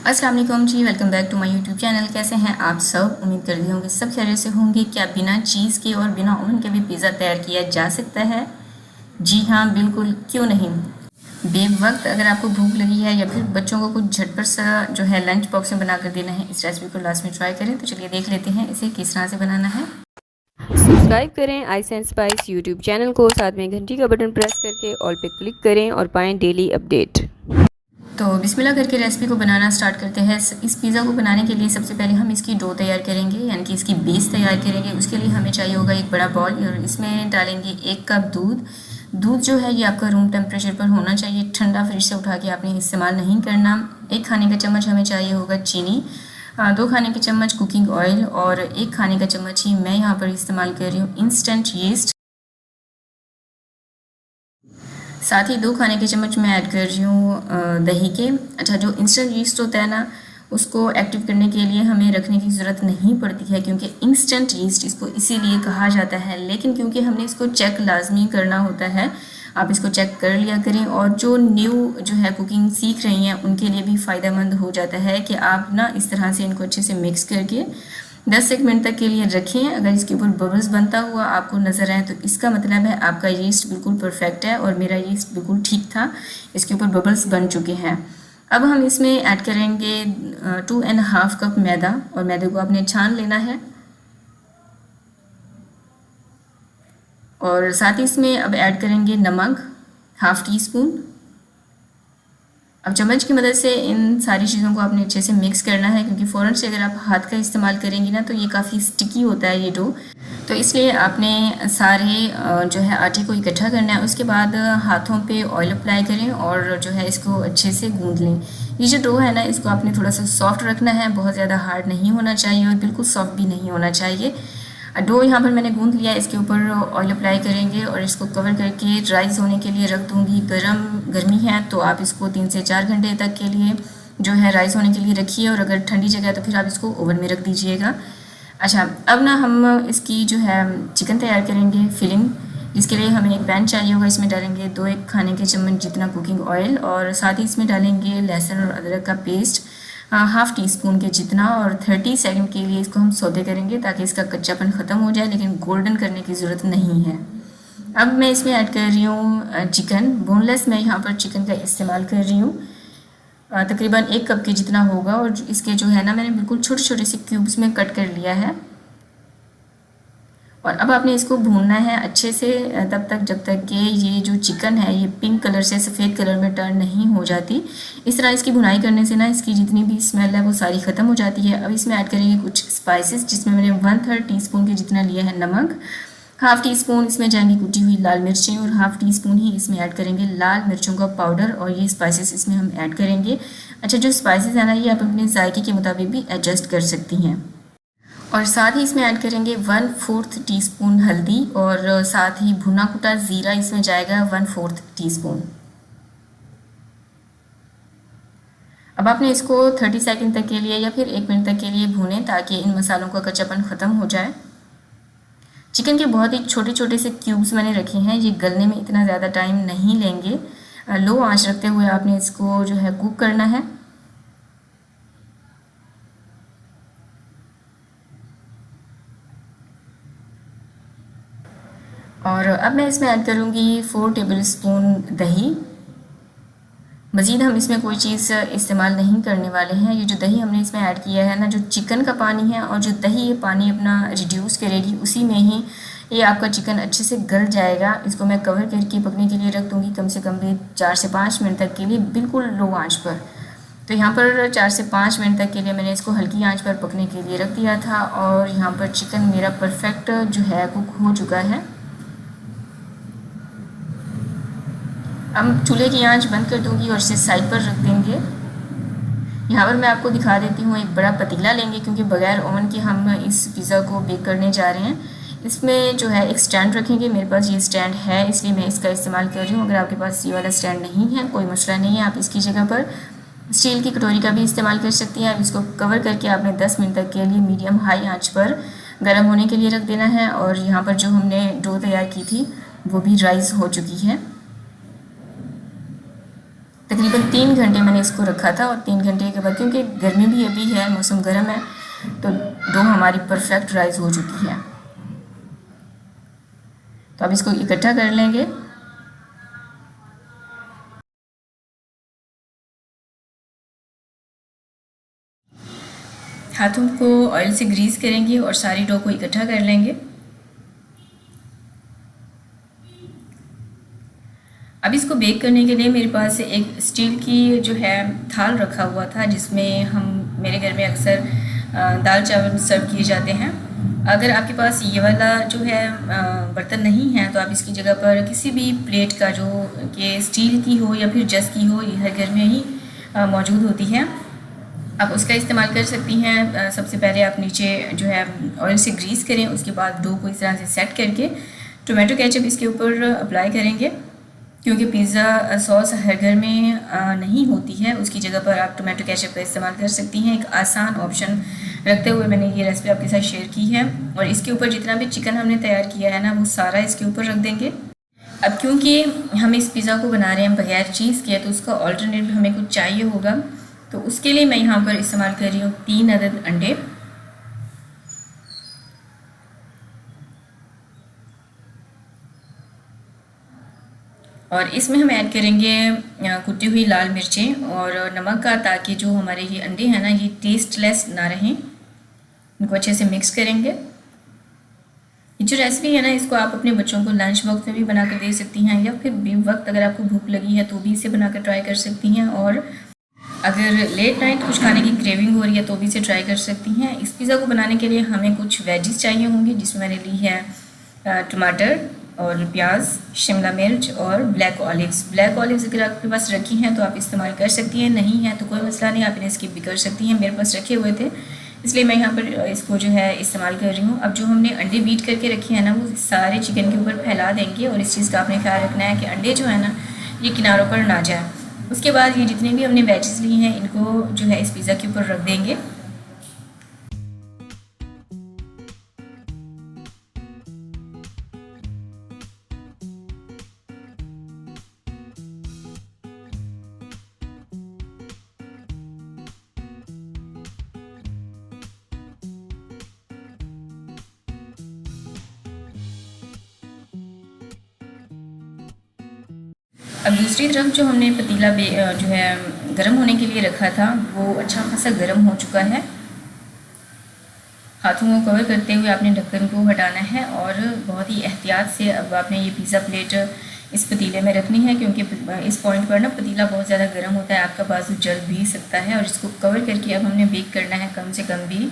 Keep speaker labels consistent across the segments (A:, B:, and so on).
A: अस्सलाम वालेकुम जी, welcome back to my YouTube channel. कैसे हैं आप सब? उम्मीद करती होंगे सब खैरियत से होंगे। क्या बिना चीज़ के और बिना ओवन के भी पिज़्ज़ा तैयार किया जा सकता है? जी हाँ, बिल्कुल, क्यों नहीं। बेवक्त अगर आपको भूख लगी है या फिर बच्चों को कुछ झटपट सा जो है लंच बॉक्स में बना कर देना है, इस रेसिपी को लास्ट में ट्राई करें। तो चलिए देख लेते हैं इसे किस तरह से बनाना है।
B: सब्सक्राइब करें ice and spice YouTube channel को, साथ में घंटी का बटन प्रेस करके ऑल पे क्लिक करें और पाएं डेली अपडेट।
A: तो बिस्मिल्लाह करके रेसिपी को बनाना स्टार्ट करते हैं। इस पिज़्ज़ा को बनाने के लिए सबसे पहले हम इसकी डो तैयार करेंगे, यानी कि इसकी बेस तैयार करेंगे। उसके लिए हमें चाहिए होगा एक बड़ा बॉल और इसमें डालेंगे 1 कप दूध। दूध जो है ये आपका रूम टेम्परेचर पर होना चाहिए, ठंडा फ्रिज से उठा के आपने इस्तेमाल नहीं करना। 1 खाने का चम्मच हमें चाहिए होगा चीनी, 2 खाने के चम्मच कुकिंग ऑयल और 1 खाने का चम्मच ही मैं यहाँ पर इस्तेमाल कर रही हूँ इंस्टेंट यीस्ट। साथ ही 2 खाने के चम्मच मैं ऐड कर रही हूँ दही के। अच्छा, जो इंस्टेंट यीस्ट होता है ना, उसको एक्टिव करने के लिए हमें रखने की ज़रूरत नहीं पड़ती है, क्योंकि इंस्टेंट यीस्ट इसको इसीलिए कहा जाता है। लेकिन क्योंकि हमने इसको चेक लाजमी करना होता है, आप इसको चेक कर लिया करें। और जो न्यू जो है कुकिंग सीख रही हैं उनके लिए भी फ़ायदेमंद हो जाता है कि आप ना इस तरह से इनको अच्छे से मिक्स करके 10 एक मिनट तक के लिए रखें। अगर इसके ऊपर बबल्स बनता हुआ आपको नज़र आए तो इसका मतलब है आपका यीस्ट बिल्कुल परफेक्ट है और मेरा यीस्ट बिल्कुल ठीक था, इसके ऊपर बबल्स बन चुके हैं। अब हम इसमें ऐड करेंगे 2.5 कप मैदा, और मैदे को आपने छान लेना है। और साथ ही इसमें अब ऐड करेंगे नमक, ½ टी स्पून। अब चम्मच की मदद से इन सारी चीज़ों को आपने अच्छे से मिक्स करना है, क्योंकि फ़ौरन से अगर आप हाथ का इस्तेमाल करेंगी ना तो ये काफ़ी स्टिकी होता है ये डो। तो इसलिए आपने सारे जो है आटे को इकट्ठा करना है। उसके बाद हाथों पे ऑयल अप्लाई करें और जो है इसको अच्छे से गूंद लें। ये जो डो है ना, इसको आपने थोड़ा सा सॉफ्ट रखना है, बहुत ज़्यादा हार्ड नहीं होना चाहिए और बिल्कुल सॉफ्ट भी नहीं होना चाहिए। डो यहाँ पर मैंने गूंद लिया, इसके ऊपर ऑयल अप्लाई करेंगे और इसको कवर करके राइस होने के लिए रख दूँगी। गर्मी है तो आप इसको 3 से 4 घंटे तक के लिए जो है राइस होने के लिए रखिए, और अगर ठंडी जगह है तो फिर आप इसको ओवन में रख दीजिएगा। अच्छा, अब ना हम इसकी जो है चिकन तैयार करेंगे फिलिंग। इसके लिए हमें एक पैन चाहिए होगा, इसमें डालेंगे 2 एक खाने के चम्मच जितना कुकिंग ऑयल, और साथ ही इसमें डालेंगे लहसुन और अदरक का पेस्ट ½ टी स्पून के जितना, और 30 सेकंड के लिए इसको हम सौते करेंगे ताकि इसका कच्चापन ख़त्म हो जाए, लेकिन गोल्डन करने की ज़रूरत नहीं है। अब मैं इसमें ऐड कर रही हूँ चिकन बोनलेस। मैं यहाँ पर चिकन का इस्तेमाल कर रही हूँ, तकरीबन 1 कप के जितना होगा, और इसके जो है ना मैंने बिल्कुल छोटे छोटे से क्यूब्स में कट कर लिया है। और अब आपने इसको भूनना है अच्छे से तब तक जब तक कि ये जो चिकन है ये पिंक कलर से सफ़ेद कलर में टर्न नहीं हो जाती। इस तरह इसकी भुनाई करने से ना इसकी जितनी भी स्मेल है वो सारी ख़त्म हो जाती है। अब इसमें ऐड करेंगे कुछ स्पाइसेस, जिसमें मैंने 1/3 टीस्पून के जितना लिया है नमक, ½ टी स्पून इसमें जाएंगी कुटी हुई लाल मिर्चें, और ½ टी स्पून ही इसमें ऐड करेंगे लाल मिर्चों का पाउडर, और ये स्पाइसेस इसमें हम ऐड करेंगे। अच्छा, जो स्पाइसेस है ना ये आप अपने जायके के मुताबिक भी एडजस्ट कर सकती हैं। और साथ ही इसमें ऐड करेंगे 1/4 टीस्पून हल्दी, और साथ ही भुना कुटा ज़ीरा इसमें जाएगा 1/4 टीस्पून। अब आपने इसको 30 सेकंड तक के लिए या फिर 1 मिनट तक के लिए भूनें ताकि इन मसालों का कच्चापन ख़त्म हो जाए। चिकन के बहुत ही छोटे छोटे से क्यूब्स मैंने रखे हैं, ये गलने में इतना ज़्यादा टाइम नहीं लेंगे। लो आंच रखते हुए आपने इसको जो है कुक करना है। और अब मैं इसमें ऐड करूँगी 4 टेबलस्पून दही। मज़ीद हम इसमें कोई चीज़ इस्तेमाल नहीं करने वाले हैं। ये जो दही हमने इसमें ऐड किया है ना, जो चिकन का पानी है और जो दही ये पानी अपना रिड्यूस करेगी, उसी में ही ये आपका चिकन अच्छे से गल जाएगा। इसको मैं कवर करके पकने के लिए रख दूँगी कम से कम भी 4 से 5 मिनट तक के लिए, बिल्कुल लो आँच पर। तो यहाँ पर 4 से 5 मिनट तक के लिए मैंने इसको हल्की आंच पर पकने के लिए रख दिया था, और यहाँ पर चिकन मेरा परफेक्ट जो है कुक हो चुका है। हम चूल्हे की आंच बंद कर दूंगी और इसे साइड पर रख देंगे। यहाँ पर मैं आपको दिखा देती हूँ, एक बड़ा पतीला लेंगे क्योंकि बगैर ओवन के हम इस पिज़्ज़ा को बेक करने जा रहे हैं। इसमें जो है एक स्टैंड रखेंगे, मेरे पास ये स्टैंड है इसलिए मैं इसका इस्तेमाल कर रही हूँ। अगर आपके पास ये वाला स्टैंड नहीं है कोई मसला नहीं है, आप इसकी जगह पर स्टील की कटोरी का भी इस्तेमाल कर सकती हैं। अब इसको कवर करके आपने 10 मिनट तक के लिए मीडियम हाई आँच पर गर्म होने के लिए रख देना है। और यहाँ पर जो हमने डो तैयार की थी वो भी राइस हो चुकी है। तकरीबन तकरीबन 3 घंटे मैंने इसको रखा था और 3 घंटे के बाद, क्योंकि गर्मी भी अभी है, मौसम गर्म है, तो डो हमारी परफेक्ट राइस हो चुकी है। तो अब इसको इकट्ठा कर लेंगे। हाथों को ऑयल से ग्रीस करेंगे और सारी डो को इकट्ठा कर लेंगे। अब इसको बेक करने के लिए मेरे पास एक स्टील की जो है थाल रखा हुआ था, जिसमें मेरे घर में अक्सर दाल चावल सर्व किए जाते हैं। अगर आपके पास ये वाला जो है बर्तन नहीं है तो आप इसकी जगह पर किसी भी प्लेट का जो कि स्टील की हो या फिर जस की हो, ये हर घर में ही मौजूद होती है, आप उसका इस्तेमाल कर सकती हैं। सबसे पहले आप नीचे जो है ऑयल से ग्रीस करें, उसके बाद डो को इस तरह से सेट करके टोमेटो केचप इसके ऊपर अप्लाई करेंगे। क्योंकि पिज़्ज़ा सॉस हर घर में नहीं होती है, उसकी जगह पर आप टोमेटो केचप का इस्तेमाल कर सकती हैं। एक आसान ऑप्शन रखते हुए मैंने ये रेसिपी आपके साथ शेयर की है। और इसके ऊपर जितना भी चिकन हमने तैयार किया है ना, वो सारा इसके ऊपर रख देंगे। अब क्योंकि हम इस पिज़्ज़ा को बना रहे हैं बगैर चीज़ के, तो उसका ऑल्टरनेट भी हमें कुछ चाहिए होगा, तो उसके लिए मैं यहाँ पर इस्तेमाल कर रही हूँ 3 अदद अंडे। और इसमें हम ऐड करेंगे कुटी हुई लाल मिर्चें और नमक का, ताकि जो हमारे ये अंडे हैं ना, ये टेस्टलेस ना रहें। इनको अच्छे से मिक्स करेंगे। ये जो रेसिपी है ना, इसको आप अपने बच्चों को लंच बॉक्स में भी बना कर दे सकती हैं, या फिर भी वक्त अगर आपको भूख लगी है तो भी इसे बनाकर ट्राई कर सकती हैं। और अगर लेट नाइट कुछ खाने की क्रेविंग हो रही है तो भी इसे ट्राई कर सकती हैं। इस पिज़्ज़ा को बनाने के लिए हमें कुछ वेजिस चाहिए होंगी, जिसमें मैंने ली है टमाटर और प्याज, शिमला मिर्च और ब्लैक ऑलिव्स। ब्लैक ऑलिव्स अगर आपके पास रखी हैं तो आप इस्तेमाल कर सकती हैं, नहीं है तो कोई मसला नहीं, आप इन्हें स्किप भी कर सकती हैं। मेरे पास रखे हुए थे, इसलिए मैं यहाँ पर इसको जो है इस्तेमाल कर रही हूँ। अब जो हमने अंडे बीट करके रखे हैं ना, वो सारे चिकन के ऊपर फैला देंगे। और इस चीज़ का आपने ख्याल रखना है कि अंडे जो है ना, ये किनारों पर ना जाए। उसके बाद ये जितने भी हमने वेजिस ली हैं, इनको जो है इस पिज़्ज़ा के ऊपर रख देंगे। अब दूसरी तरफ जो हमने पतीला जो है गर्म होने के लिए रखा था, वो अच्छा खासा गर्म हो चुका है। हाथों को कवर करते हुए आपने ढक्कन को हटाना है और बहुत ही एहतियात से अब आपने ये पिज़्ज़ा प्लेट इस पतीले में रखनी है, क्योंकि इस पॉइंट पर ना पतीला बहुत ज़्यादा गर्म होता है, आपका बाजू जल भी सकता है। और इसको कवर करके अब हमने बेक करना है कम से कम भी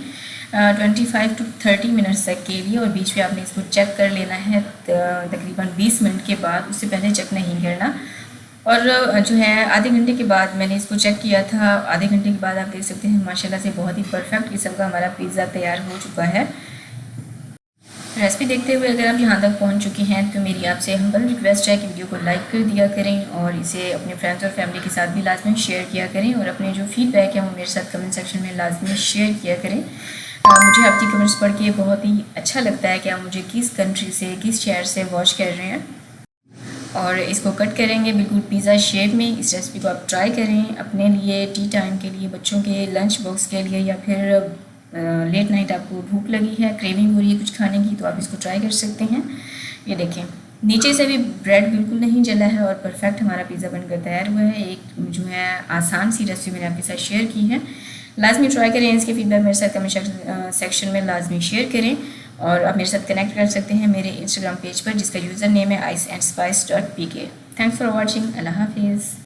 A: 25 to 30 मिनट्स तक के लिए। और बीच में आपने इसको चेक कर लेना है तकरीबन 20 मिनट के बाद, उससे पहले चेक नहीं करना। और जो है आधे घंटे के बाद मैंने इसको चेक किया था। आधे घंटे के बाद आप देख सकते हैं माशाल्लाह से बहुत ही परफेक्ट किस्म का हमारा पिज़्ज़ा तैयार हो चुका है। रेसिपी देखते हुए अगर आप यहाँ तक पहुँच चुके हैं तो मेरी आपसे हम्बल रिक्वेस्ट है कि वीडियो को लाइक कर दिया करें और इसे अपने फ्रेंड्स और फैमिली के साथ भी लाजमी शेयर किया करें। और अपने जो फीडबैक है वो मेरे साथ कमेंट सेक्शन में लाजमी शेयर किया करें। मुझे आपकी कमेंट्स पढ़ के बहुत ही अच्छा लगता है कि आप मुझे किस कंट्री से, किस शहर से वॉच कर रहे हैं। और इसको कट करेंगे बिल्कुल पिज़्ज़ा शेप में। इस रेसिपी को आप ट्राई करें अपने लिए, टी टाइम के लिए, बच्चों के लंच बॉक्स के लिए, या फिर लेट नाइट आपको भूख लगी है, क्रेविंग हो रही है कुछ खाने की, तो आप इसको ट्राई कर सकते हैं। ये देखें, नीचे से भी ब्रेड बिल्कुल नहीं जला है और परफेक्ट हमारा पिज़्ज़ा बनकर तैयार हुआ है। एक जो है आसान सी रेसिपी मैंने आपके साथ शेयर की है, लाजमी ट्राई करें। इसके फीडबैक मेरे साथ कमेंट सेक्शन में लाजमी शेयर करें। और आप मेरे साथ कनेक्ट कर सकते हैं मेरे इंस्टाग्राम पेज पर, जिसका यूज़र नेम है iceandspice.pk। Thanks for watching. अल्लाह हाफिज़।